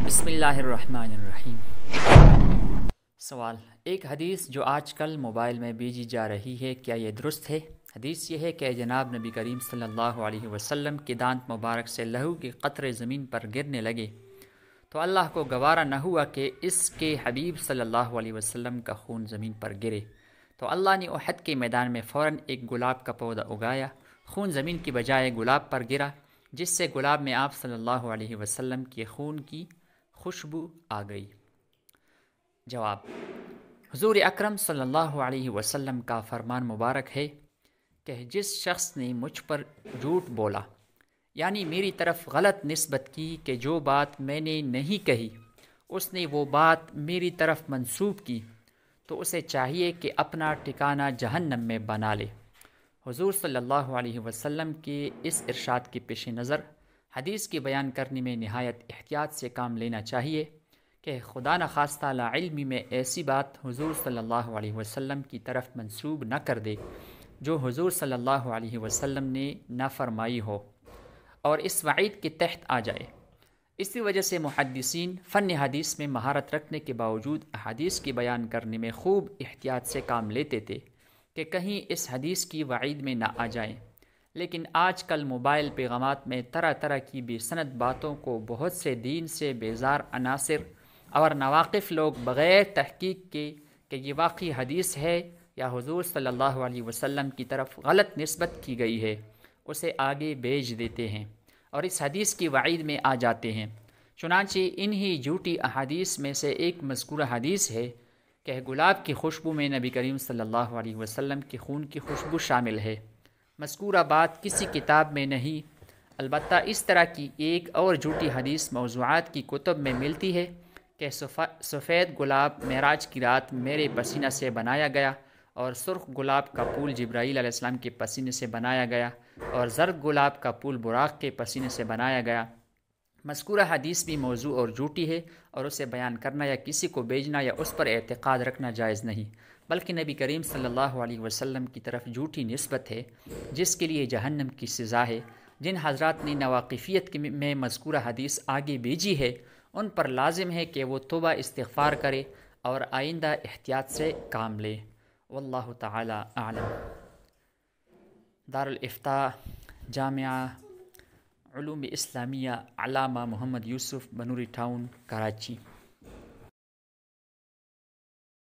بسم اللہ الرحمن الرحیم۔ سوال: ایک حدیث جو آج کل موبائل میں بھیجی جا رہی ہے، کیا یہ درست ہے؟ حدیث یہ ہے کہ جناب نبی کریم صلی اللہ علیہ وسلم کے دانت مبارک سے لہو کے قطرے زمین پر گرنے لگے تو اللہ کو گوارا نہ ہوا کہ اس کے حبیب صلی اللہ علیہ وسلم کا خون زمین پر گرے، تو اللہ نے احد کے میدان میں فوراً ایک گلاب کا پودا اگایا، خون زمین کی بجائے گلاب پر گرا، جس سے گلاب میں آپ صلی اللہ علیہ وسلم کے خون کی خوشبو آ گئی۔ جواب: حضور اکرم صلی اللہ علیہ وسلم کا فرمان مبارک ہے کہ جس شخص نے مجھ پر جھوٹ بولا، یعنی میری طرف غلط نسبت کی کہ جو بات میں نے نہیں کہی، اس نے وہ بات میری طرف منسوب کی، تو اسے چاہیے کہ اپنا ٹھکانہ جہنم میں بنا لے۔ حضور صلی اللہ علیہ وسلم کے اس ارشاد کے پیش نظر حدیث کی بیان کرنے میں نہایت احتیاط سے کام لینا چاہیے کہ خدا نخواستہ لا علمی میں ایسی بات حضور صلی اللہ علیہ وسلم کی طرف منسوب نہ کر دے جو حضور صلی اللہ علیہ وسلم نے نہ فرمائی ہو اور اس وعید کے تحت آ جائے۔ اسی وجہ سے محدثین فن حدیث میں مہارت رکھنے کے باوجود احادیث کی بیان کرنے میں خوب احتیاط سے کام لیتے تھے کہ کہیں اس حدیث کی وعید میں نہ آ جائیں، لیکن آج کل موبائل پیغامات میں طرح طرح کی بے سند باتوں کو بہت سے دین سے بیزار عناصر اور ناواقف لوگ بغیر تحقیق کے کہ یہ واقعی حدیث ہے یا حضور صلی اللہ علیہ وسلم کی طرف غلط نسبت کی گئی ہے، اسے آگے بھیج دیتے ہیں اور اس حدیث کی وعید میں آ جاتے ہیں۔ چنانچہ انہی جھوٹی احادیث میں سے ایک مذکورہ حدیث ہے کہ گلاب کی خوشبو میں نبی کریم صلی اللہ علیہ وسلم کے خون کی خوشبو شامل ہے۔ مذکورہ بات کسی کتاب میں نہیں، البتہ اس طرح کی ایک اور جھوٹی حدیث موضوعات کی کتب میں ملتی ہے کہ سفید گلاب معراج کی رات میرے پسینہ سے بنایا گیا، اور سرخ گلاب کا پھول جبرائیل علیہ السلام کے پسینے سے بنایا گیا، اور زرد گلاب کا پھول براق کے پسینے سے بنایا گیا۔ مذکورہ حدیث بھی موضوع اور جھوٹی ہے، اور اسے بیان کرنا یا کسی کو بھیجنا یا اس پر اعتقاد رکھنا جائز نہیں، بلکہ نبی کریم صلی اللہ علیہ وسلم کی طرف جھوٹی نسبت ہے، جس کے لیے جہنم کی سزا ہے۔ جن حضرات نے ناواقفیت میں مذکورہ حدیث آگے بھیجی ہے، ان پر لازم ہے کہ وہ توبہ استغفار کرے اور آئندہ احتیاط سے کام لے۔ واللہ تعالی اعلم۔ دارالافتاء جامعہ علوم اسلامیہ علامہ محمد یوسف بنوری ٹاؤن کراچی۔